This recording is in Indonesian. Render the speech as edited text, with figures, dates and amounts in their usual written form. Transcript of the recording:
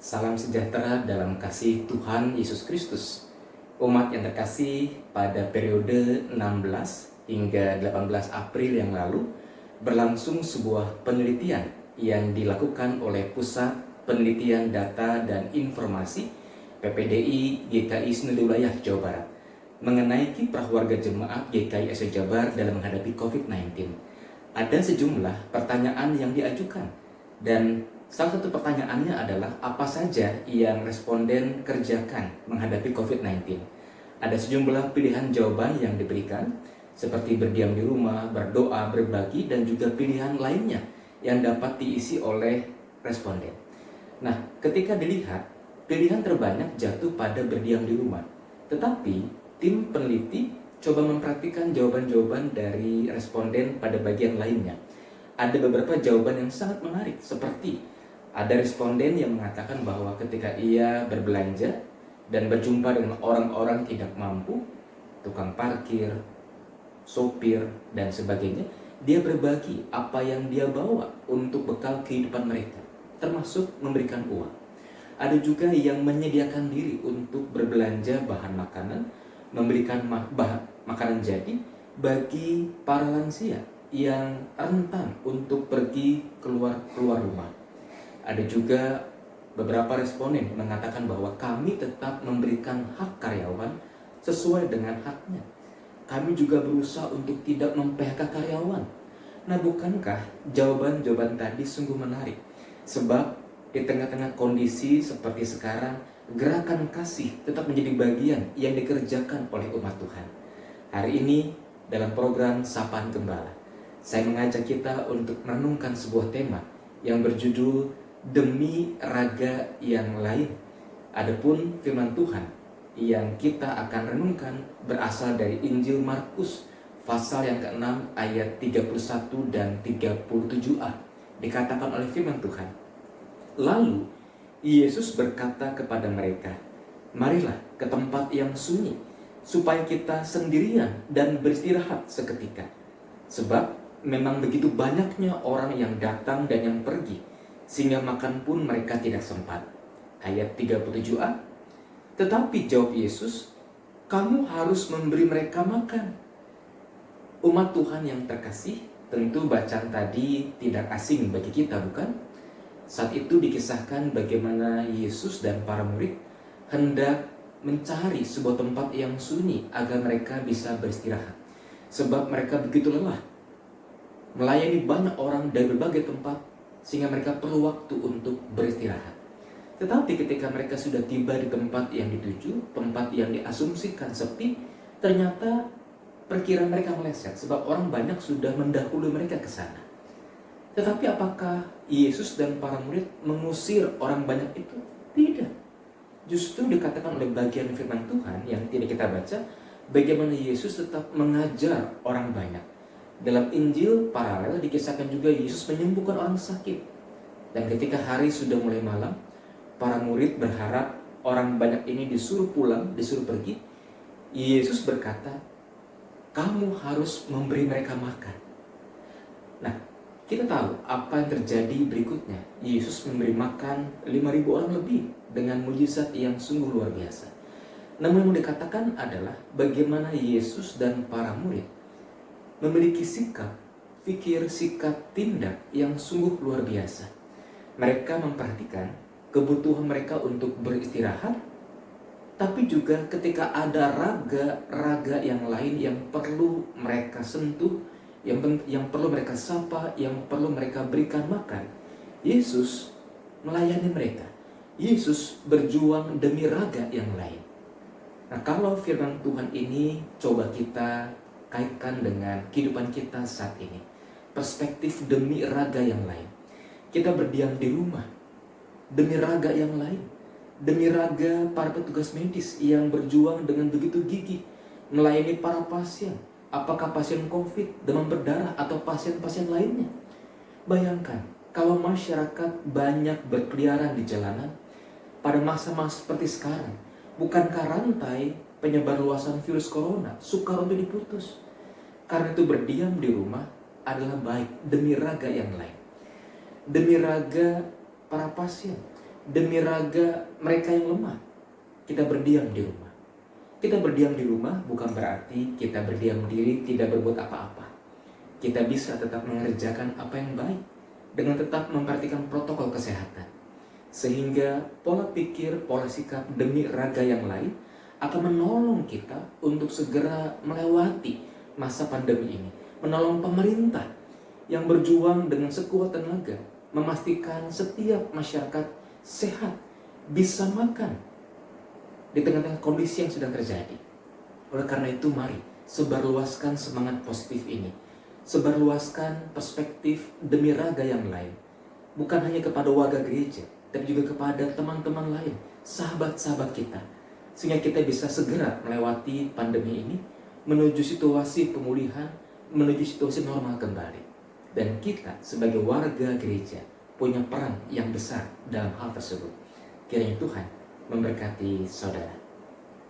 Salam sejahtera dalam kasih Tuhan Yesus Kristus. Umat yang terkasih, pada periode 16 hingga 18 April yang lalu berlangsung sebuah penelitian yang dilakukan oleh Pusat Penelitian Data dan Informasi PPDI GKI Sentul Wilayah Jawa Barat mengenai kiprah warga jemaat GKI SO Jabar dalam menghadapi COVID-19. Ada sejumlah pertanyaan yang diajukan dan salah satu pertanyaannya adalah apa saja yang responden kerjakan menghadapi COVID-19. Ada sejumlah pilihan jawaban yang diberikan, seperti berdiam di rumah, berdoa, berbagi, dan juga pilihan lainnya yang dapat diisi oleh responden. Nah, ketika dilihat, pilihan terbanyak jatuh pada berdiam di rumah. Tetapi, tim peneliti coba memperhatikan jawaban-jawaban dari responden pada bagian lainnya. Ada beberapa jawaban yang sangat menarik, seperti ada responden yang mengatakan bahwa ketika ia berbelanja dan berjumpa dengan orang-orang tidak mampu, tukang parkir, sopir, dan sebagainya, dia berbagi apa yang dia bawa untuk bekal kehidupan mereka, termasuk memberikan uang. Ada juga yang menyediakan diri untuk berbelanja bahan makanan, memberikan makanan jadi bagi para lansia yang rentan untuk pergi keluar rumah. Ada juga beberapa responden mengatakan bahwa kami tetap memberikan hak karyawan sesuai dengan haknya. Kami juga berusaha untuk tidak mem-PHK karyawan. Nah, bukankah jawaban-jawaban tadi sungguh menarik? Sebab di tengah-tengah kondisi seperti sekarang, gerakan kasih tetap menjadi bagian yang dikerjakan oleh umat Tuhan. Hari ini dalam program Sapaan Gembala, saya mengajak kita untuk merenungkan sebuah tema yang berjudul Demi Raga yang Lain. Adapun firman Tuhan yang kita akan renungkan berasal dari Injil Markus pasal yang ke-6 ayat 31 dan 37a. Dikatakan oleh firman Tuhan, lalu Yesus berkata kepada mereka, marilah ke tempat yang sunyi, supaya kita sendirian dan beristirahat seketika. Sebab memang begitu banyaknya orang yang datang dan yang pergi, sehingga makan pun mereka tidak sempat. Ayat 37a, tetapi jawab Yesus, kamu harus memberi mereka makan. Umat Tuhan yang terkasih, tentu bacaan tadi tidak asing bagi kita, bukan? Saat itu dikisahkan bagaimana Yesus dan para murid hendak mencari sebuah tempat yang sunyi agar mereka bisa beristirahat. Sebab mereka begitu lelah melayani banyak orang dari berbagai tempat, sehingga mereka perlu waktu untuk beristirahat. Tetapi ketika mereka sudah tiba di tempat yang dituju, tempat yang diasumsikan sepi, ternyata perkiraan mereka meleset, sebab orang banyak sudah mendahului mereka ke sana. Tetapi apakah Yesus dan para murid mengusir orang banyak itu? Tidak. Justru dikatakan oleh bagian firman Tuhan yang tidak kita baca, bagaimana Yesus tetap mengajar orang banyak. Dalam Injil paralel dikisahkan juga Yesus menyembuhkan orang sakit. Dan ketika hari sudah mulai malam, para murid berharap orang banyak ini disuruh pulang, disuruh pergi. Yesus berkata, kamu harus memberi mereka makan. Nah, kita tahu apa yang terjadi berikutnya. Yesus memberi makan 5.000 orang lebih dengan mujizat yang sungguh luar biasa. Namun yang mau dikatakan adalah bagaimana Yesus dan para murid memiliki sikap, fikir, sikap, tindak yang sungguh luar biasa. Mereka memperhatikan kebutuhan mereka untuk beristirahat, tapi juga ketika ada raga yang lain yang perlu mereka sentuh, yang perlu mereka sapa, yang perlu mereka berikan makan, Yesus melayani mereka. Yesus berjuang demi raga yang lain. Nah, kalau firman Tuhan ini coba kita kaitkan dengan kehidupan kita saat ini, perspektif demi raga yang lain. Kita berdiam di rumah demi raga yang lain, demi raga para petugas medis yang berjuang dengan begitu gigih melayani para pasien, apakah pasien COVID, demam berdarah, atau pasien-pasien lainnya. Bayangkan kalau masyarakat banyak berkeliaran di jalanan pada masa-masa seperti sekarang, bukankah rantai penyebar luasan virus corona sukar untuk diputus? Karena itu berdiam di rumah adalah baik demi raga yang lain, demi raga para pasien, demi raga mereka yang lemah. Kita berdiam di rumah. Kita berdiam di rumah bukan berarti kita berdiam diri tidak berbuat apa-apa. Kita bisa tetap mengerjakan apa yang baik dengan tetap memperhatikan protokol kesehatan. Sehingga pola pikir, pola sikap demi raga yang lain akan menolong kita untuk segera melewati masa pandemi ini. Menolong pemerintah yang berjuang dengan sekuat tenaga, memastikan setiap masyarakat sehat, bisa makan di tengah-tengah kondisi yang sedang terjadi. Oleh karena itu, mari sebarluaskan semangat positif ini. Sebarluaskan perspektif demi raga yang lain. Bukan hanya kepada warga gereja, tapi juga kepada teman-teman lain, sahabat-sahabat kita. Sehingga kita bisa segera melewati pandemi ini, menuju situasi pemulihan, menuju situasi normal kembali. Dan kita sebagai warga gereja punya peran yang besar dalam hal tersebut. Kiranya Tuhan memberkati saudara.